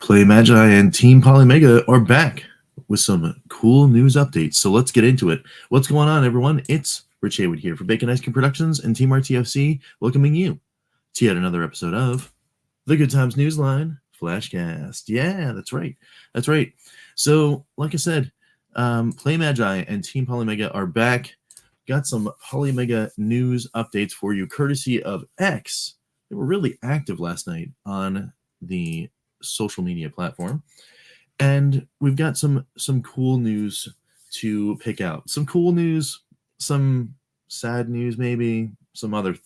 PlayMagi and Team POLYMEGA are back with some cool news updates. So let's get into it. What's going on, everyone? It's Rich Haywood here for Bacon Ice Cream Productions and Team RTFC, welcoming you to yet another episode of the Good Times Newsline Flashcast. Yeah, that's right. That's right. So, like I said, PlayMagi and Team POLYMEGA are back. Got some POLYMEGA news updates for you, courtesy of X. They were really active last night on the social media platform, and we've got some cool news to pick out. Some cool news, some sad news, maybe some other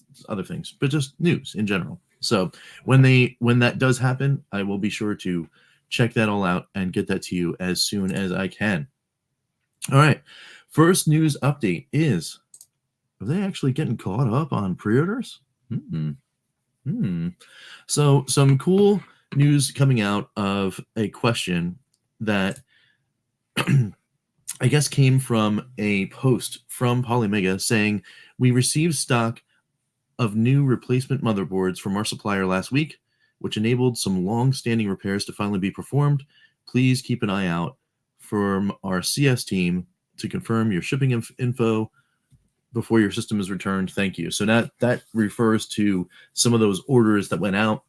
things, but just news in general. So when that does happen, I will be sure to check that all out and get that to you as soon as I can. All right, first news update is, are they actually getting caught up on pre-orders? So some cool news coming out of a question that I guess came from a post from POLYMEGA saying, we received stock of new replacement motherboards from our supplier last week, which enabled some long-standing repairs to finally be performed. Please keep an eye out from our CS team to confirm your shipping info before your system is returned. Thank you. So that refers to some of those orders that went out,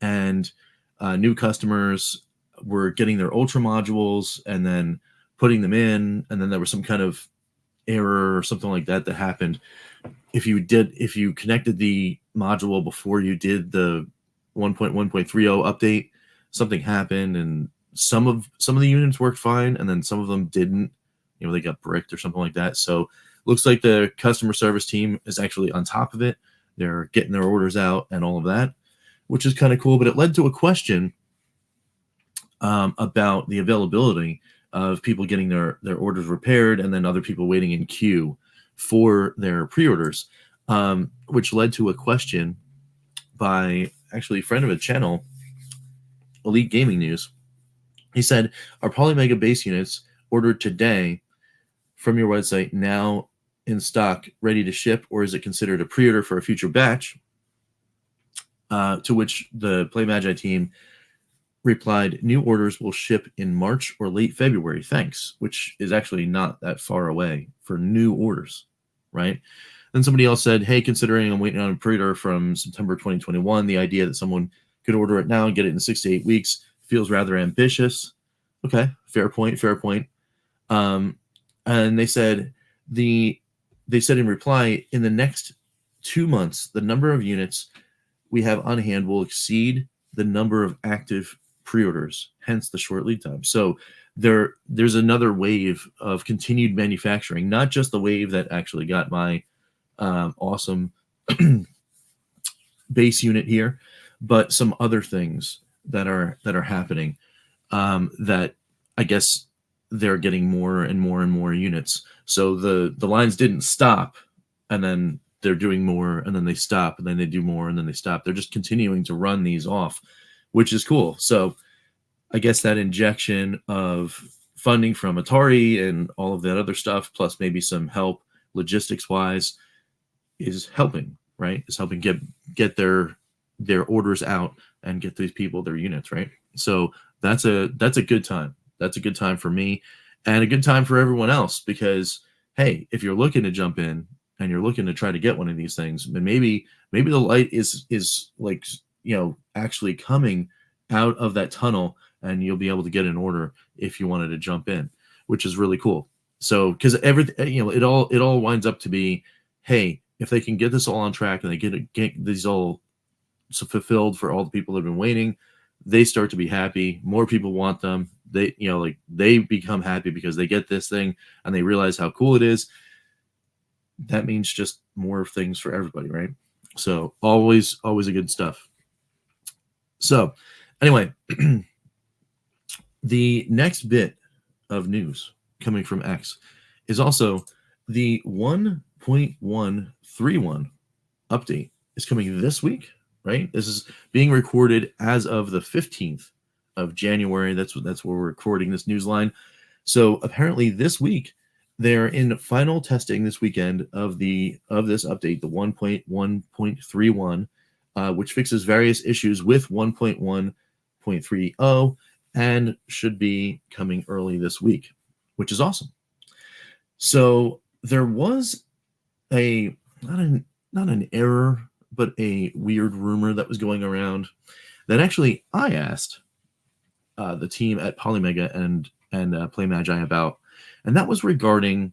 and new customers were getting their Ultra modules and then putting them in, and then there was some kind of error or something like that happened. If you connected the module before you did the 1.1.30 update, something happened, and some of the units worked fine, and then some of them didn't. They got bricked or something like that. So looks like the customer service team is actually on top of it. They're getting their orders out and all of that, which is kind of cool. But it led to a question about the availability of people getting their orders repaired, and then other people waiting in queue for their pre-orders, which led to a question by actually a friend of a channel, Elite Gaming News. He said, are POLYMEGA base units ordered today from your website now in stock, ready to ship, or is it considered a pre-order for a future batch? To which the PlayMagi team replied, new orders will ship in March or late February, thanks, which is actually not that far away for new orders, right? Then somebody else said, hey, considering I'm waiting on a pre-order from September 2021, the idea that someone could order it now and get it in 6 to 8 weeks feels rather ambitious. Okay, fair point. And they said in reply, in the next 2 months, the number of units we have on hand will exceed the number of active pre-orders, hence the short lead time. So there's another wave of continued manufacturing, not just the wave that actually got my awesome base unit here, but some other things that are happening, that I guess they're getting more and more and more units. So the lines didn't stop, and then they're doing more, and then they stop, and then they do more, and then they stop. They're just continuing to run these off, which is cool. So I guess that injection of funding from Atari and all of that other stuff, plus maybe some help logistics-wise, is helping, right? Is helping get their orders out and get these people their units, right? So that's a good time. That's a good time for me, and a good time for everyone else, because hey, if you're looking to jump in and you're looking to try to get one of these things, and maybe the light is like, actually coming out of that tunnel, and you'll be able to get an order if you wanted to jump in, which is really cool. So because everything, it all winds up to be, hey, if they can get this all on track and they get these all fulfilled for all the people that have been waiting, they start to be happy. More people want them. They they become happy because they get this thing and they realize how cool it is. That means just more things for everybody, right? So always a good stuff. So anyway, the next bit of news coming from X is also the 1.131 update is coming this week, right? This is being recorded as of the 15th of January. That's where we're recording this newsline. So apparently this week they're in final testing this weekend of this update, the 1.1.31, which fixes various issues with 1.1.30 1.30 and should be coming early this week, which is awesome. So there was a not an error, but a weird rumor that was going around that actually I asked the team at POLYMEGA and PlayMagi about, and that was regarding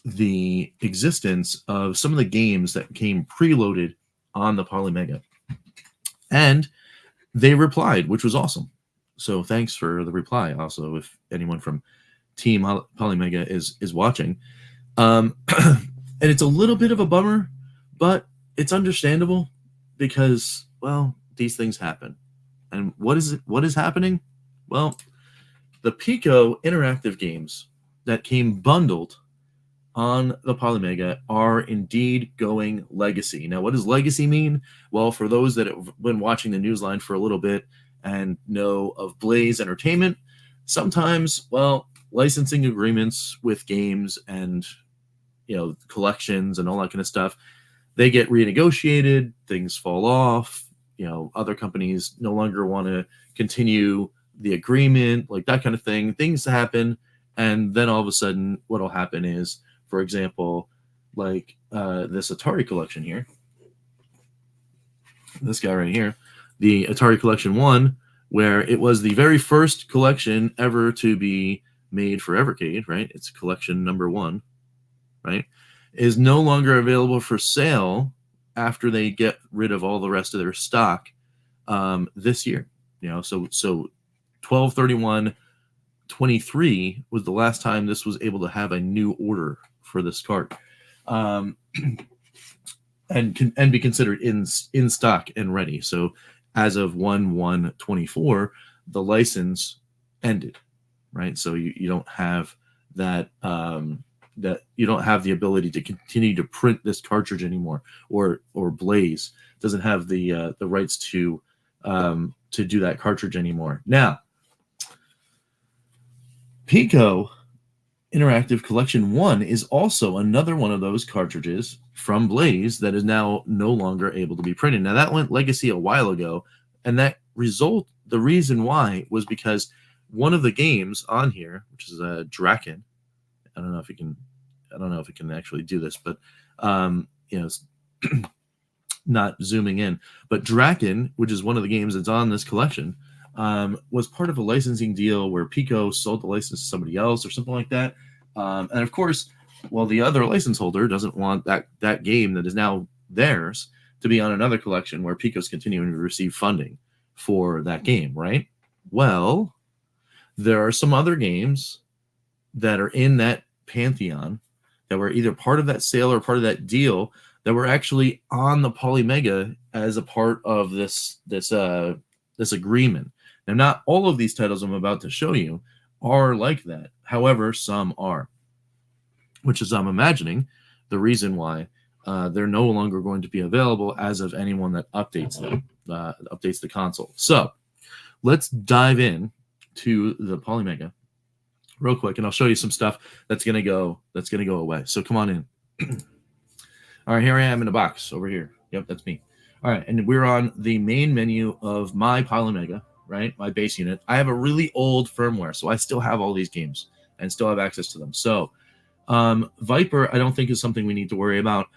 the existence of some of the games that came preloaded on the POLYMEGA. And they replied, which was awesome. So thanks for the reply. Also, if anyone from Team POLYMEGA is watching. And it's a little bit of a bummer, but it's understandable because, well, these things happen. And what is happening? Well, the Pico interactive games that came bundled on the POLYMEGA are indeed going legacy. Now, what does legacy mean? Well, for those that have been watching the Newsline for a little bit and know of Blaze Entertainment, sometimes, well, licensing agreements with games and, you know, collections and all that kind of stuff, they get renegotiated, things fall off, you know, other companies no longer want to continue the agreement, like that kind of thing. Things happen, and then all of a sudden what will happen is, for example, like this Atari collection here, this guy right here, the Atari Collection 1, where it was the very first collection ever to be made for Evercade, right? It's collection number 1, right? Is no longer available for sale after they get rid of all the rest of their stock this year. You know, so 12/31/23 was the last time this was able to have a new order for this cart, and be considered in stock and ready. So as of 1/1/24, the license ended, right? So you don't have that that you don't have the ability to continue to print this cartridge anymore, or Blaze doesn't have the rights to do that cartridge anymore. Now, Pico Interactive Collection 1 is also another one of those cartridges from Blaze that is now no longer able to be printed. Now, that went legacy a while ago, and the reason why was because one of the games on here, which is a Draken, I don't know if it can actually do this, but you know, it's not zooming in, but Draken, which is one of the games that's on this collection, was part of a licensing deal where Pico sold the license to somebody else or something like that. And of course, well, the other license holder doesn't want that game that is now theirs to be on another collection where Pico's continuing to receive funding for that game, right? Well, there are some other games that are in that pantheon that were either part of that sale or part of that deal that were actually on the POLYMEGA as a part of this agreement. Now, not all of these titles I'm about to show you are like that. However, some are, which is, I'm imagining, the reason why they're no longer going to be available as of anyone that updates them, updates the console. So let's dive in to the POLYMEGA real quick, and I'll show you some stuff that's gonna go away. So come on in. All right, here I am in a box over here. Yep, that's me. All right, and we're on the main menu of my POLYMEGA, right? My base unit. I have a really old firmware, so I still have all these games and still have access to them. So Viper, I don't think is something we need to worry about.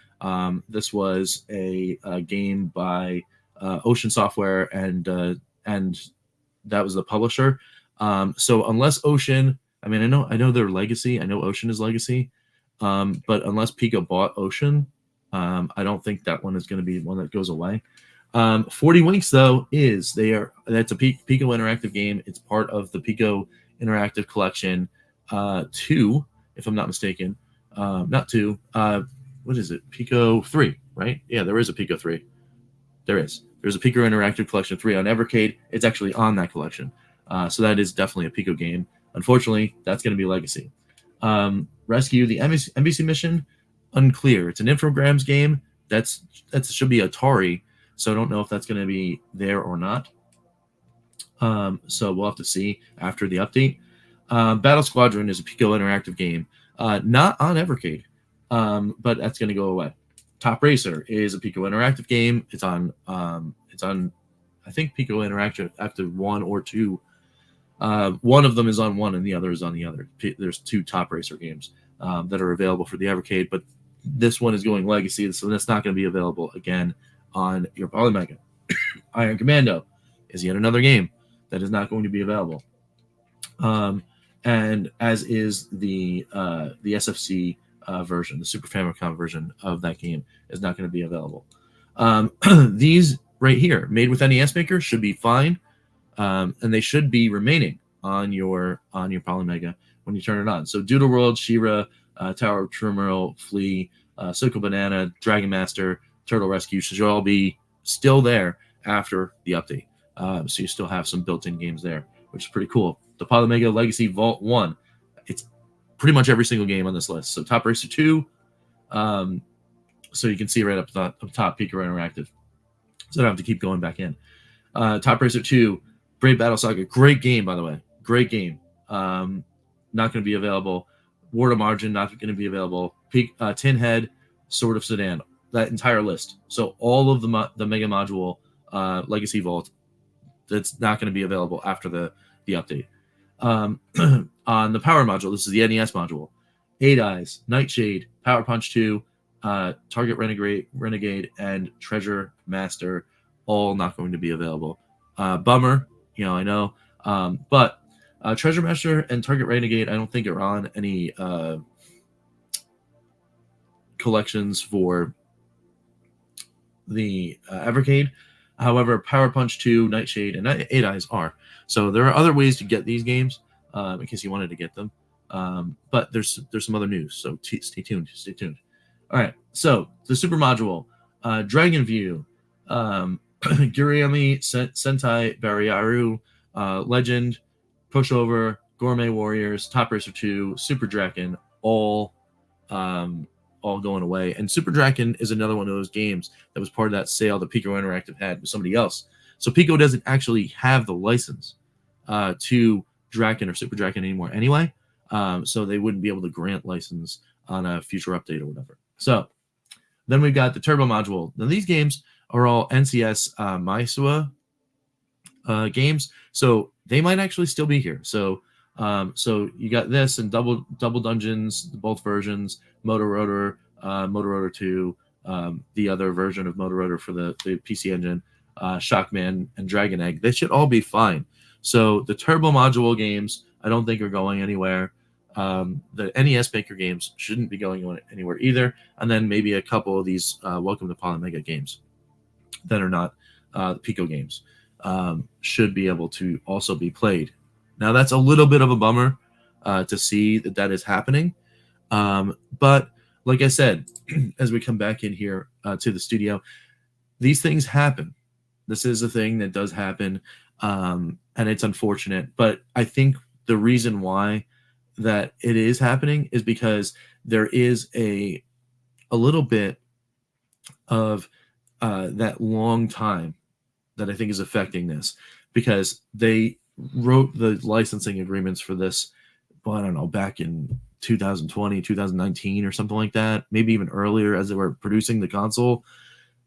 This was a game by Ocean Software, and that was the publisher. So unless Ocean, I mean, I know they're legacy. I know Ocean is legacy, but unless Pico bought Ocean, I don't think that one is going to be one that goes away. 40 Winks, though, that's a Pico interactive game. It's part of the Pico Interactive Collection 2, if I'm not mistaken. Not 2. What is it? Pico 3, right? Yeah, there is a Pico 3. There's a Pico Interactive Collection 3 on Evercade. It's actually on that collection. So that is definitely a Pico game. Unfortunately, that's going to be legacy. Rescue the NBC mission, unclear. It's an Infogrames game. That should be Atari, so I don't know if that's going to be there or not. So we'll have to see after the update. Battle Squadron is a Pico interactive game, not on Evercade, but that's going to go away. Top Racer is a Pico interactive game. It's on I think Pico Interactive after 1 or 2. One of them is on one and the other is on the other. There's 2 Top Racer games that are available for the Evercade, but this one is going Legacy, so that's not going to be available again on your PolyMega. Iron Commando is yet another game that is not going to be available. And as is the SFC version, the Super Famicom version of that game is not going to be available. These right here, made with NES Maker, should be fine, and they should be remaining on your PolyMega when you turn it on. So Doodle World, She-Ra, Tower of Turmoil, Flea, Circle Banana, Dragon Master, Turtle Rescue should all be still there after the update. So you still have some built-in games there, which is pretty cool. The PolyMega Legacy Vault 1, it's pretty much every single game on this list. So Top Racer 2, so you can see right up top, Pico Interactive. So I don't have to keep going back in. Top Racer 2, Brave Battle Saga, great game, by the way. Great game. Not going to be available. War to Margin, not going to be available. Tin Head, Sword of Sedan, that entire list. So all of the Mega Module Legacy Vault, that's not going to be available after the update. On the Power Module, this is the NES module. 8 Eyes, Nightshade, Power Punch 2, Target Renegade, and Treasure Master, all not going to be available. Bummer, I know. But Treasure Master and Target Renegade, I don't think are on any collections for the Evercade. However, Power Punch 2, Nightshade, and 8 Eyes are. So there are other ways to get these games in case you wanted to get them. But there's some other news, so stay tuned. All right, so the Super Module, Dragon View, Guriami, Sentai, Bariaru, Legend, Pushover, Gourmet Warriors, Top Racer 2, Super Draken, all going away. And Super Draken is another one of those games that was part of that sale that Pico Interactive had with somebody else. So Pico doesn't actually have the license to Draken or Super Draken anymore anyway. So they wouldn't be able to grant license on a future update or whatever. So then we've got the Turbo Module. Now these games are all NCS Maisua games, so they might actually still be here. So you got this and Double Dungeons, both versions, Motor Rotor, Motor Rotor 2, the other version of Motor Rotor for the PC Engine, Shockman, and Dragon Egg. They should all be fine. So the Turbo Module games, I don't think are going anywhere. The NES Maker games shouldn't be going anywhere either. And then maybe a couple of these Welcome to PolyMega games that are not the Pico games should be able to also be played. Now, that's a little bit of a bummer to see that is happening. But like I said, as we come back in here to the studio, these things happen. This is a thing that does happen, and it's unfortunate. But I think the reason why that it is happening is because there is a little bit of that long time that I think is affecting this, because they wrote the licensing agreements for this, well, I don't know, back in 2020, 2019 or something like that, maybe even earlier as they were producing the console.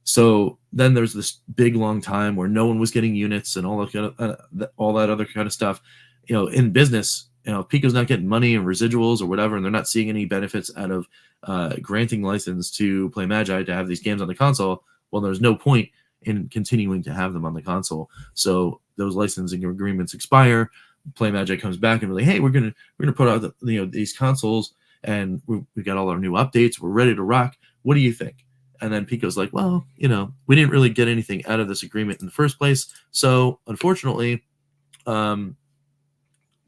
So then there's this big long time where no one was getting units and all that other kind of stuff. In business, Pico's not getting money and residuals or whatever, and they're not seeing any benefits out of granting license to PlayMagi to have these games on the console. Well, there's no point in continuing to have them on the console. So those licensing agreements expire. PlayMagi comes back and we're like, hey, we're gonna put out these consoles, and we got all our new updates. We're ready to rock. What do you think? And then Pico's like, well, we didn't really get anything out of this agreement in the first place. So unfortunately, we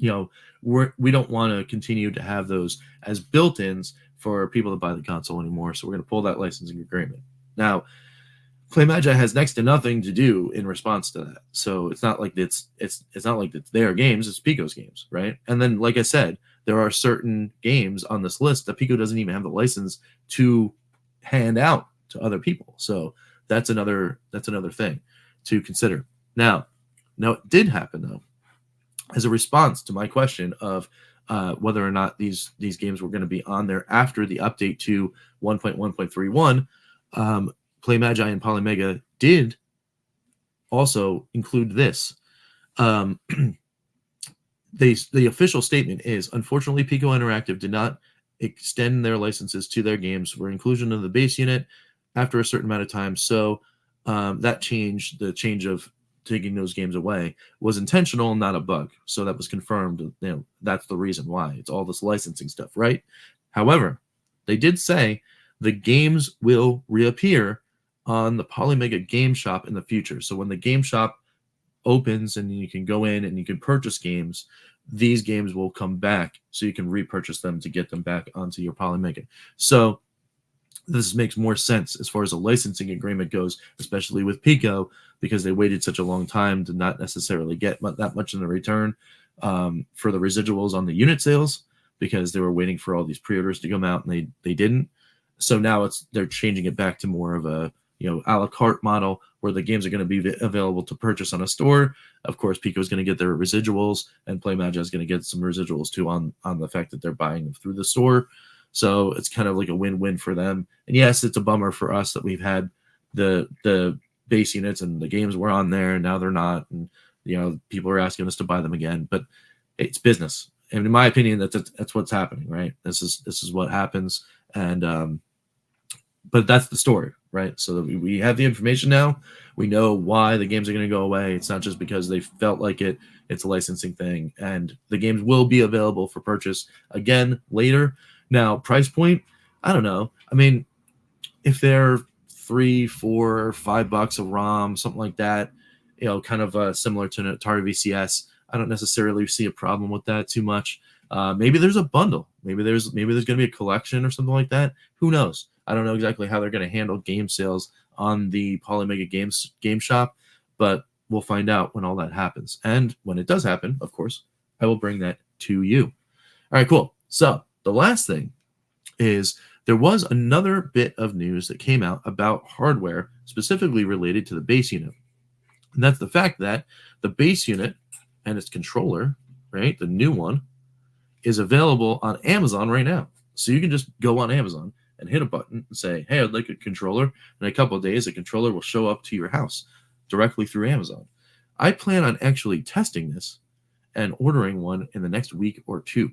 don't want to continue to have those as built-ins for people to buy the console anymore. So we're going to pull that licensing agreement. Now, PlayMagi has next to nothing to do in response to that. So it's not like it's not like it's their games, it's Pico's games, right? And then, like I said, there are certain games on this list that Pico doesn't even have the license to hand out to other people. So that's another thing to consider. Now it did happen though, as a response to my question of whether or not these games were going to be on there after the update to 1.1.31. PlayMagi and PolyMega did also include this. Um, the official statement is, unfortunately, Pico Interactive did not extend their licenses to their games for inclusion of the base unit after a certain amount of time. So that change, the change of taking those games away, was intentional, not a bug. So that was confirmed. You know, that's the reason why. It's all this licensing stuff, right? However, they did say the games will reappear on the PolyMega Game Shop in the future. So when the Game Shop opens and you can go in and you can purchase games, these games will come back so you can repurchase them to get them back onto your PolyMega. So this makes more sense as far as a licensing agreement goes, especially with Pico, because they waited such a long time to not necessarily get that much in the return for the residuals on the unit sales, because they were waiting for all these pre-orders to come out and they didn't. So now they're changing it back to more of a, you know, a la carte model where the games are going to be available to purchase on a store. Of course, Pico is going to get their residuals, and PlayMagic is going to get some residuals too on the fact that they're buying them through the store. So it's kind of like a win-win for them. And yes, it's a bummer for us that we've had the base units and the games were on there and now they're not, and you know, people are asking us to buy them again. But it's business, and in my opinion, that's what's happening, right? This is what happens, and but that's the story, right? So that we have the information now. We know why the games are going to go away. It's not just because they felt like it. It's a licensing thing, and the games will be available for purchase again later. Now, price point, I don't know. I mean, if they're $3, $4, $5 a ROM, something like that, you know, kind of similar to an Atari VCS, I don't necessarily see a problem with that too much. Maybe there's a bundle. Maybe there's going to be a collection or something like that. Who knows? I don't know exactly how they're going to handle game sales on the PolyMega game shop, but we'll find out when all that happens. And when it does happen, of course, I will bring that to you. All right, cool. So the last thing is there was another bit of news that came out about hardware specifically related to the base unit. And that's the fact that the base unit and its controller, right, the new one, is available on Amazon right now. So you can just go on Amazon and hit a button and say, hey, I'd like a controller. In a couple of days, a controller will show up to your house directly through Amazon. I plan on actually testing this and ordering one in the next week or two.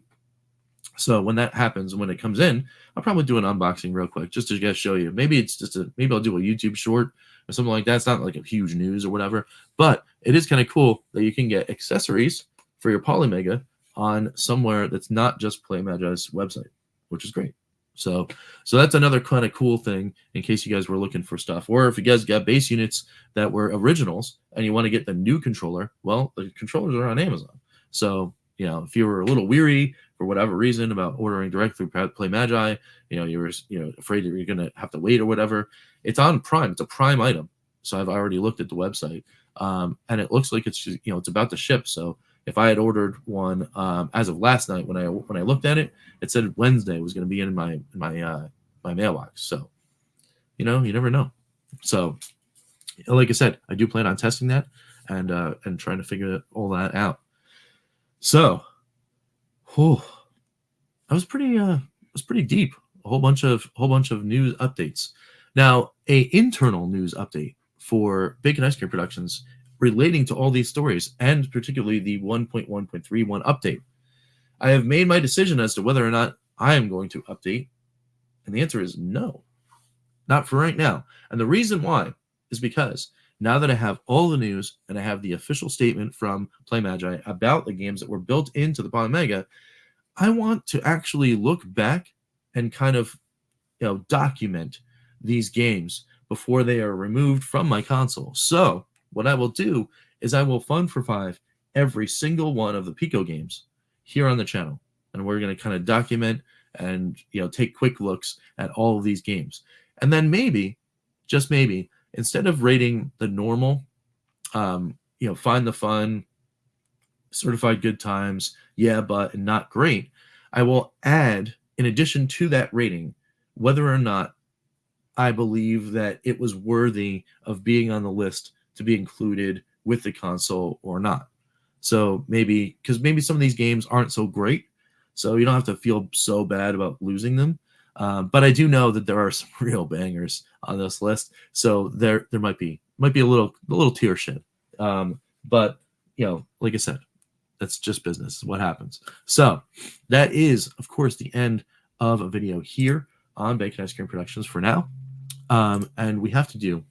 So when that happens, when it comes in, I'll probably do an unboxing real quick just to show you. Maybe I'll do a YouTube short or something like that. It's not like a huge news or whatever, but it is kind of cool that you can get accessories for your PolyMega on somewhere that's not just PlayMagic's website, which is great. So that's another kind of cool thing in case you guys were looking for stuff. Or if you guys got base units that were originals and you want to get the new controller, well, the controllers are on Amazon. So, you know, if you were a little weary for whatever reason about ordering directly through PlayMagi, you know, you were afraid that you're going to have to wait or whatever, it's on Prime. It's a Prime item. So I've already looked at the website, and it looks like it's just, you know, it's about to ship. So if I had ordered one as of last night when I looked at it, it said Wednesday was going to be in my mailbox. So, you know, you never know. So, like I said, I do plan on testing that and trying to figure all that out. So, that was pretty deep. A whole bunch of news updates. Now, a internal news update for Bacon Ice Cream Productions relating to all these stories, and particularly the 1.1.31 update. I have made my decision as to whether or not I am going to update, and the answer is no. Not for right now. And the reason why is because now that I have all the news and I have the official statement from PlayMagi about the games that were built into the PolyMega, I want to actually look back and kind of, you know, document these games before they are removed from my console. So what I will do is I will Fun for Five every single one of the Pico games here on the channel, and we're going to kind of document and, you know, take quick looks at all of these games. And then maybe, just maybe, instead of rating the normal, you know, Find the Fun, Certified Good Times, yeah, but, and not great, I will add, in addition to that rating, whether or not I believe that it was worthy of being on the list to be included with the console or not. So maybe, because maybe some of these games aren't so great, so you don't have to feel so bad about losing them. But I do know that there are some real bangers on this list, so there might be might be a little tear shed. But like I said, that's just business. What happens? So that is, of course, the end of a video here on Bacon Ice Cream Productions for now. And we have to do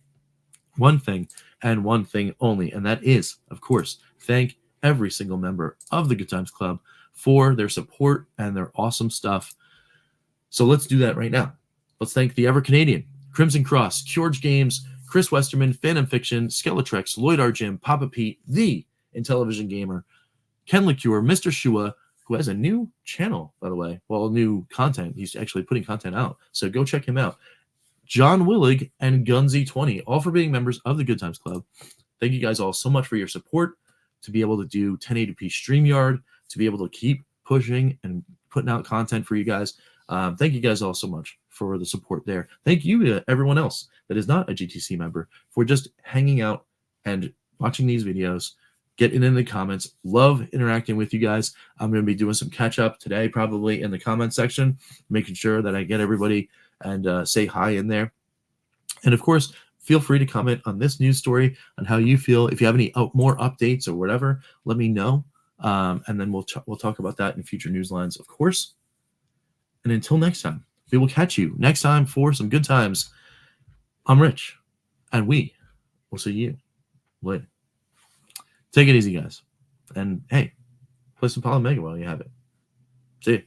one thing and one thing only, and that is, of course, thank every single member of the Good Times Club for their support and their awesome stuff. So let's do that right now. Let's thank the EverCanadian, Crimson Cross, Kjorge Games, Chris Westerman, Phantom Fiction, Skeletrex, Lloyd R. Jim, Papa Pete, the Intellivision Gamer, Ken LeCure, Mr. Shua, who has a new channel, by the way. Well, new content. He's actually putting content out. So go check him out. John Willig and Gunzy20, all for being members of the Good Times Club. Thank you guys all so much for your support, to be able to do 1080p StreamYard, to be able to keep pushing and putting out content for you guys. Thank you guys all so much for the support there. Thank you to everyone else that is not a GTC member for just hanging out and watching these videos, getting in the comments. Love interacting with you guys. I'm going to be doing some catch up today, probably in the comment section, making sure that I get everybody and say hi in there. And of course, feel free to comment on this news story on how you feel. If you have any more updates or whatever, let me know. And then we'll talk about that in future newslines, of course. And until next time, we will catch you next time for some good times. I'm Rich, and we will see you later. Take it easy, guys. And hey, play some POLYMEGA while you have it. See you.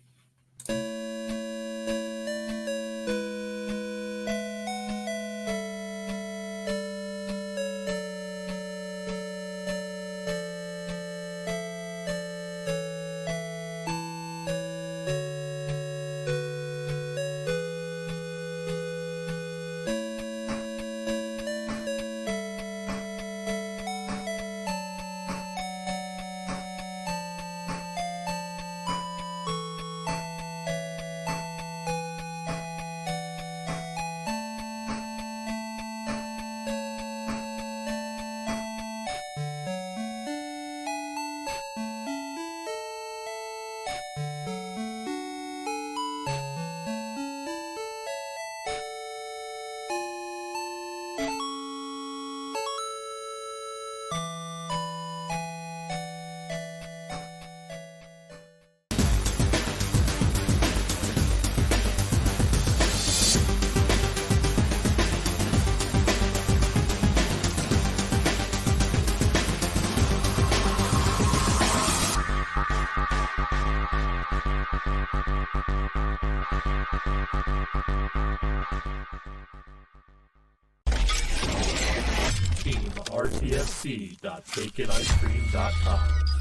RTSC.baconicecream.com